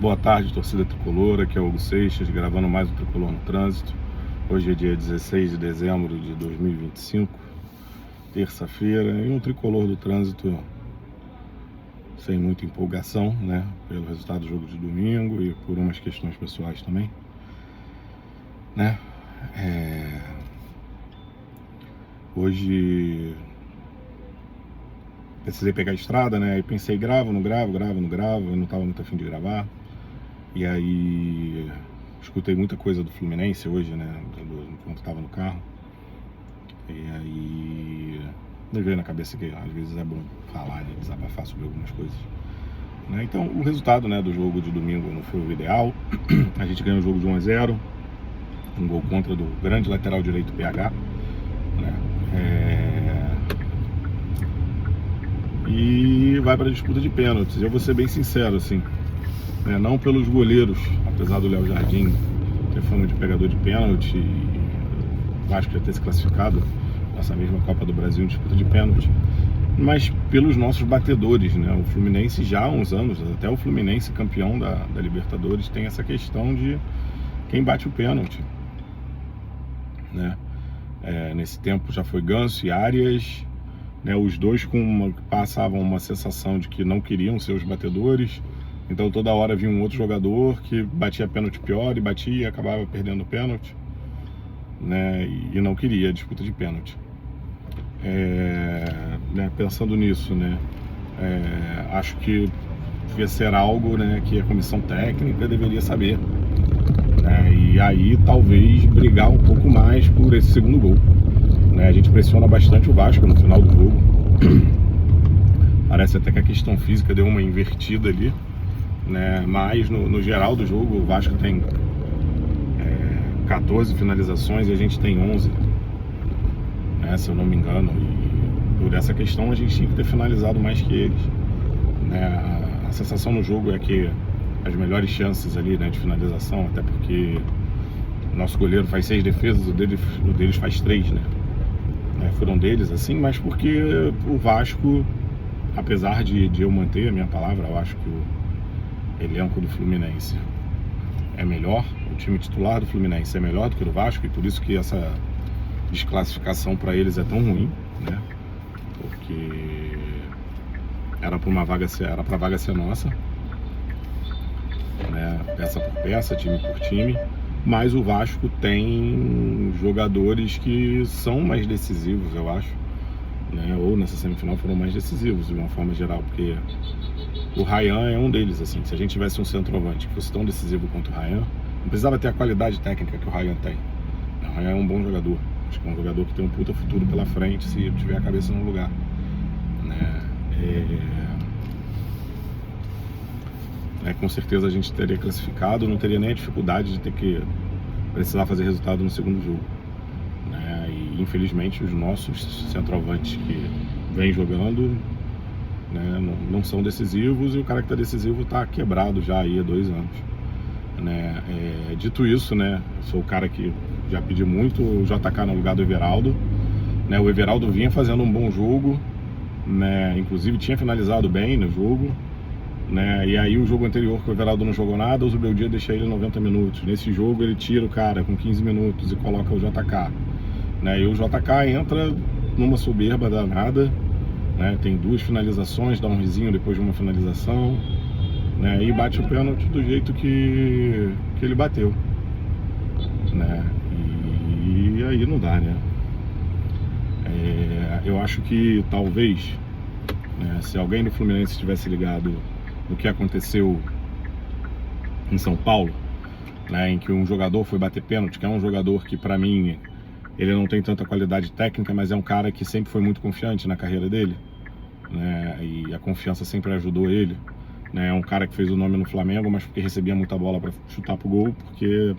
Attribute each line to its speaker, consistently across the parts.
Speaker 1: Boa tarde, torcida tricolor, aqui é o Hugo Seixas, gravando mais um Tricolor no Trânsito. Hoje é dia 16 de dezembro de 2025, terça-feira, e um Tricolor do Trânsito sem muita empolgação, né, pelo resultado do jogo de domingo e por umas questões pessoais também, né. Hoje precisei pegar a estrada, né, e pensei, gravo, não gravo, eu não estava muito afim de gravar. E aí escutei muita coisa do Fluminense hoje, né, enquanto estava no carro. E aí me veio na cabeça que às vezes é bom falar e desabafar sobre algumas coisas, né? Então o resultado, né, do jogo de domingo não foi o ideal. A gente ganhou o jogo de 1-0, um gol contra do grande lateral direito PH, né? E vai para a disputa de pênaltis. Eu vou ser bem sincero, assim, né? Não pelos goleiros, apesar do Léo Jardim ter fama de pegador de pênalti, o Vasco já ter se classificado nessa mesma Copa do Brasil em disputa de pênalti, mas pelos nossos batedores, né? O Fluminense já há uns anos, até o Fluminense campeão da Libertadores, tem essa questão de quem bate o pênalti, né? Nesse tempo já foi Ganso e Arias, né? Os dois passavam uma sensação de que não queriam ser os batedores. Então toda hora vinha um outro jogador que batia pênalti pior e batia e acabava perdendo o pênalti, né? E não queria a disputa de pênalti. Né, pensando nisso, né, acho que devia ser algo, né, que a comissão técnica deveria saber, né, e aí talvez brigar um pouco mais por esse segundo gol, né? A gente pressiona bastante o Vasco no final do jogo. Parece até que a questão física deu uma invertida ali, né? Mas no geral do jogo o Vasco tem 14 finalizações e a gente tem 11, né, se eu não me engano, e por essa questão a gente tinha que ter finalizado mais que eles, né? A sensação no jogo é que as melhores chances ali, né, de finalização, até porque o nosso goleiro faz 6 defesas, o deles faz 3, né? Foram deles, assim, mas porque o Vasco, apesar de eu manter a minha palavra, eu acho que o elenco do Fluminense é melhor, o time titular do Fluminense é melhor do que o do Vasco, e por isso que essa desclassificação para eles é tão ruim, né? Porque era para a vaga ser nossa, né? Peça por peça, time por time, mas o Vasco tem jogadores que são mais decisivos, eu acho, né? Ou nessa semifinal foram mais decisivos de uma forma geral, porque o Ryan é um deles, assim. Se a gente tivesse um centroavante que fosse tão decisivo quanto o Ryan, não precisava ter a qualidade técnica que o Ryan tem. O Ryan é um bom jogador, acho que é um jogador que tem um puta futuro pela frente se tiver a cabeça no lugar, né? Com certeza a gente teria classificado, não teria nem a dificuldade de ter que precisar fazer resultado no segundo jogo, né? E infelizmente os nossos centroavantes que vêm jogando, né, não são decisivos, e o cara que está decisivo está quebrado já aí há 2 anos, né? Dito isso, né, eu sou o cara que já pedi muito o JK no lugar do Everaldo, né? O Everaldo vinha fazendo um bom jogo, né? Inclusive tinha finalizado bem no jogo, né? E aí o jogo anterior que o Everaldo não jogou nada, o Zubeldia deixa ele 90 minutos. Nesse jogo ele tira o cara com 15 minutos e coloca o JK, né? E o JK entra numa soberba danada, né? Tem 2 finalizações, dá um risinho depois de uma finalização, né? E bate o pênalti do jeito que ele bateu, né? E aí não dá, né? Eu acho que talvez, né, se alguém do Fluminense tivesse ligado no que aconteceu em São Paulo, né, em que um jogador foi bater pênalti, que é um jogador que pra mim ele não tem tanta qualidade técnica, mas é um cara que sempre foi muito confiante na carreira dele, né, e a confiança sempre ajudou ele, né? É um cara que fez o nome no Flamengo, mas porque recebia muita bola para chutar pro gol, porque,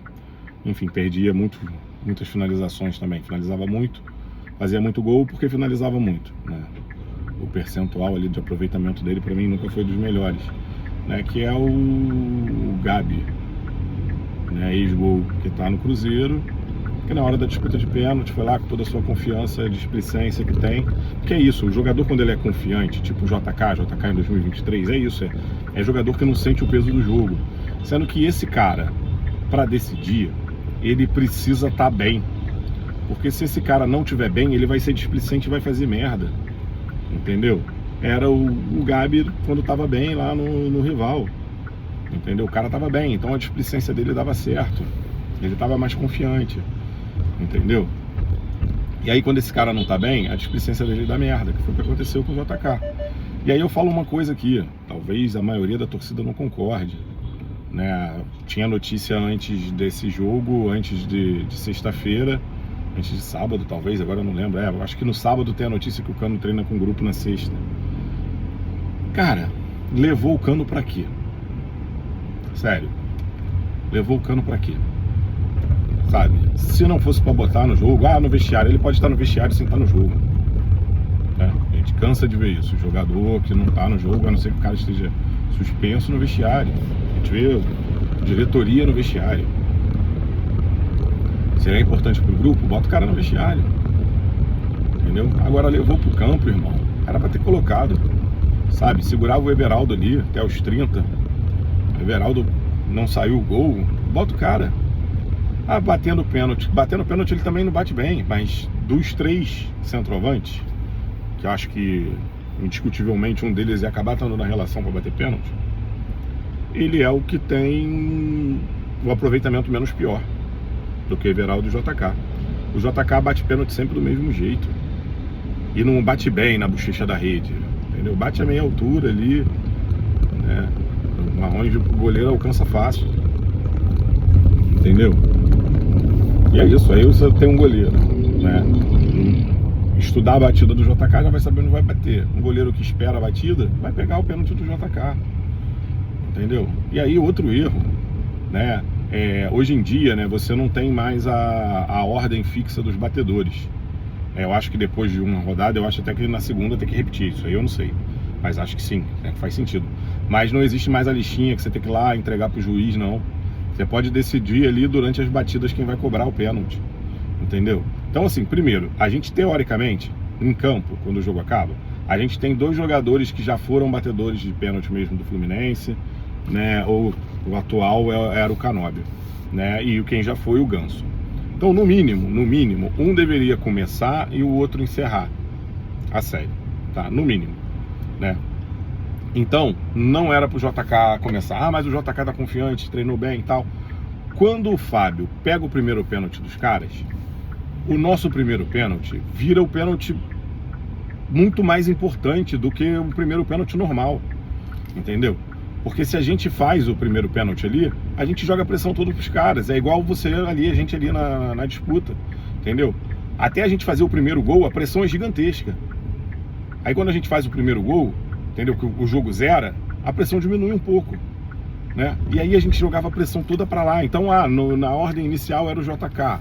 Speaker 1: enfim, perdia muitas finalizações também, finalizava muito, fazia muito gol porque finalizava muito, né? O percentual ali de aproveitamento dele pra mim nunca foi dos melhores, né? Que é o Gabi, né? Ex-gol, que tá no Cruzeiro, que na hora da disputa de pênalti foi lá com toda a sua confiança, displicência que tem, que é isso, o jogador quando ele é confiante, tipo o JK em 2023, é isso, é jogador que não sente o peso do jogo, Sendo que esse cara, para decidir, ele precisa estar bem. Porque se esse cara não estiver bem, ele vai ser displicente e vai fazer merda. Entendeu? Era o Gabi quando estava bem lá no rival. Entendeu? O cara estava bem, então a displicência dele dava certo. Ele estava mais confiante. Entendeu? E aí quando esse cara não tá bem, a displicência dele dá merda, que foi o que aconteceu com o JK. E aí eu falo uma coisa aqui, talvez a maioria da torcida não concorde, né? Tinha notícia antes desse jogo, antes de sexta-feira, antes de sábado talvez, agora eu não lembro. Eu acho que no sábado tem a notícia que o Cano treina com o grupo na sexta. Cara, levou o Cano pra quê? Sério, levou o Cano pra quê? Sabe? Se não fosse pra botar no jogo, no vestiário, ele pode estar no vestiário sem estar no jogo. A gente cansa de ver isso, o jogador que não tá no jogo, a não ser que o cara esteja suspenso no vestiário. A gente vê diretoria no vestiário. Se é importante pro grupo, bota o cara no vestiário. Entendeu? Agora levou pro campo, irmão. Era pra ter colocado. Sabe? Segurava o Everaldo ali até os 30. O Everaldo não saiu o gol, bota o cara. Batendo pênalti. Batendo pênalti ele também não bate bem, mas dos 3 centroavantes, que eu acho que indiscutivelmente um deles ia acabar estando na relação para bater pênalti, ele é o que tem o aproveitamento menos pior do que Everaldo e JK. O JK bate pênalti sempre do mesmo jeito e não bate bem na bochecha da rede, entendeu? Bate a meia altura ali, né? Onde o goleiro alcança fácil, entendeu? E é isso, aí você tem um goleiro, né? Estudar a batida do JK já vai saber onde vai bater. Um goleiro que espera a batida vai pegar o pênalti do JK, entendeu? E aí outro erro, né? Hoje em dia, né, você não tem mais a ordem fixa dos batedores. Eu acho que depois de uma rodada, eu acho até que na segunda tem que repetir isso, aí eu não sei. Mas acho que sim, né, faz sentido. Mas não existe mais a listinha que você tem que ir lá entregar pro juiz, não. Você pode decidir ali durante as batidas quem vai cobrar o pênalti, entendeu? Então assim, primeiro, a gente teoricamente, em campo, quando o jogo acaba, a gente tem 2 jogadores que já foram batedores de pênalti mesmo do Fluminense, né? Ou o atual era o Canóbio, né? E quem já foi o Ganso. Então no mínimo, um deveria começar e o outro encerrar a série, tá? No mínimo, né? Então, não era pro JK começar. Mas o JK tá confiante, treinou bem e tal. Quando o Fábio pega o primeiro pênalti dos caras, o nosso primeiro pênalti vira o pênalti muito mais importante do que o primeiro pênalti normal, entendeu? Porque se a gente faz o primeiro pênalti ali, a gente joga a pressão toda pros caras. É igual você ali, a gente ali na disputa, entendeu? Até a gente fazer o primeiro gol, a pressão é gigantesca. Aí quando a gente faz o primeiro gol, entendeu? Que o jogo zera, a pressão diminui um pouco, né? E aí a gente jogava a pressão toda para lá. Então, na ordem inicial era o JK. A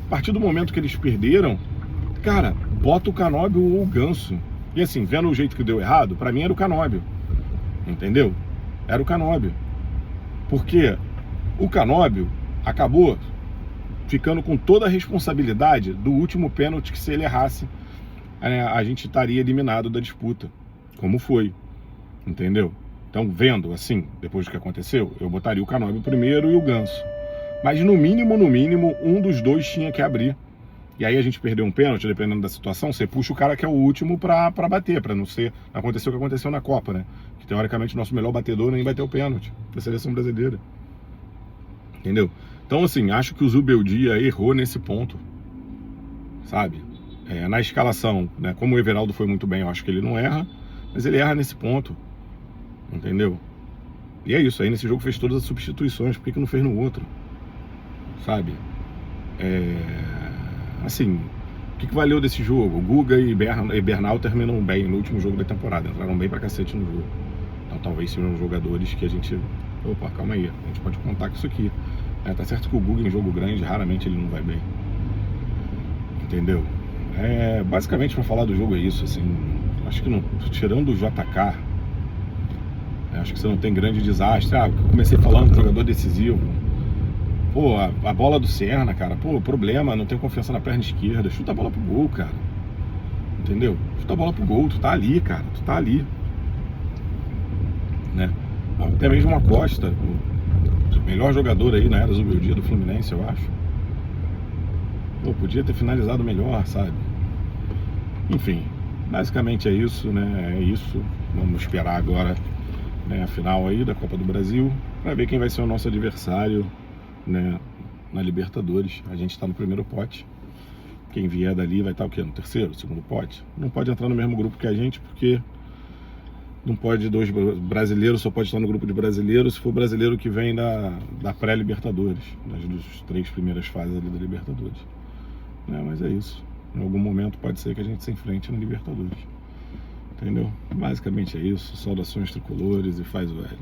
Speaker 1: partir do momento que eles perderam, cara, bota o Canóbio ou o Ganso. E assim, vendo o jeito que deu errado, para mim era o Canóbio, entendeu? Era o Canóbio. Porque o Canóbio acabou ficando com toda a responsabilidade do último pênalti, que se ele errasse, a gente estaria eliminado da disputa. Como foi, entendeu? Então, vendo assim, depois do que aconteceu, eu botaria o Canóbio primeiro e o Ganso. Mas no mínimo, um dos 2 tinha que abrir. E aí a gente perdeu um pênalti, dependendo da situação, você puxa o cara que é o último pra bater, pra não ser... Aconteceu o que aconteceu na Copa, né? Que teoricamente o nosso melhor batedor nem bateu o pênalti da seleção brasileira. Entendeu? Então, assim, acho que o Zubeldia errou nesse ponto, sabe? Na escalação, né? Como o Everaldo foi muito bem, eu acho que ele não erra. Mas ele erra nesse ponto, entendeu? E é isso, aí nesse jogo fez todas as substituições, por que não fez no outro? Sabe? Assim, o que valeu desse jogo? O Guga e Bernal terminam bem no último jogo da temporada, entraram bem pra cacete no jogo. Então talvez sejam jogadores que a gente... Opa, calma aí, a gente pode contar com isso aqui. Tá certo que o Guga em jogo grande, raramente ele não vai bem. Entendeu? Basicamente pra falar do jogo é isso, assim... Acho que não, tirando o JK, acho que você não tem grande desastre. Comecei falando do jogador decisivo. Pô, a bola do Serna, cara, pô, problema, não tem confiança na perna esquerda. Chuta a bola pro gol, cara. Entendeu? Chuta a bola pro gol, tu tá ali, cara, tu tá ali. Né? Até mesmo uma Costa, melhor jogador aí na era Zubeldia do Fluminense, eu acho. Pô, podia ter finalizado melhor, sabe? Enfim, basicamente é isso, né? É isso. Vamos esperar agora, né, a final aí da Copa do Brasil para ver quem vai ser o nosso adversário, né, na Libertadores. A gente está no primeiro pote. Quem vier dali vai estar o quê? No terceiro, segundo pote? Não pode entrar no mesmo grupo que a gente, porque não pode dois brasileiros, só pode estar no grupo de brasileiros se for brasileiro que vem da pré-Libertadores, das 3 primeiras fases ali da Libertadores. Mas é isso. Em algum momento pode ser que a gente se enfrente na Libertadores. Entendeu? Basicamente é isso. Saudações tricolores e faz o L.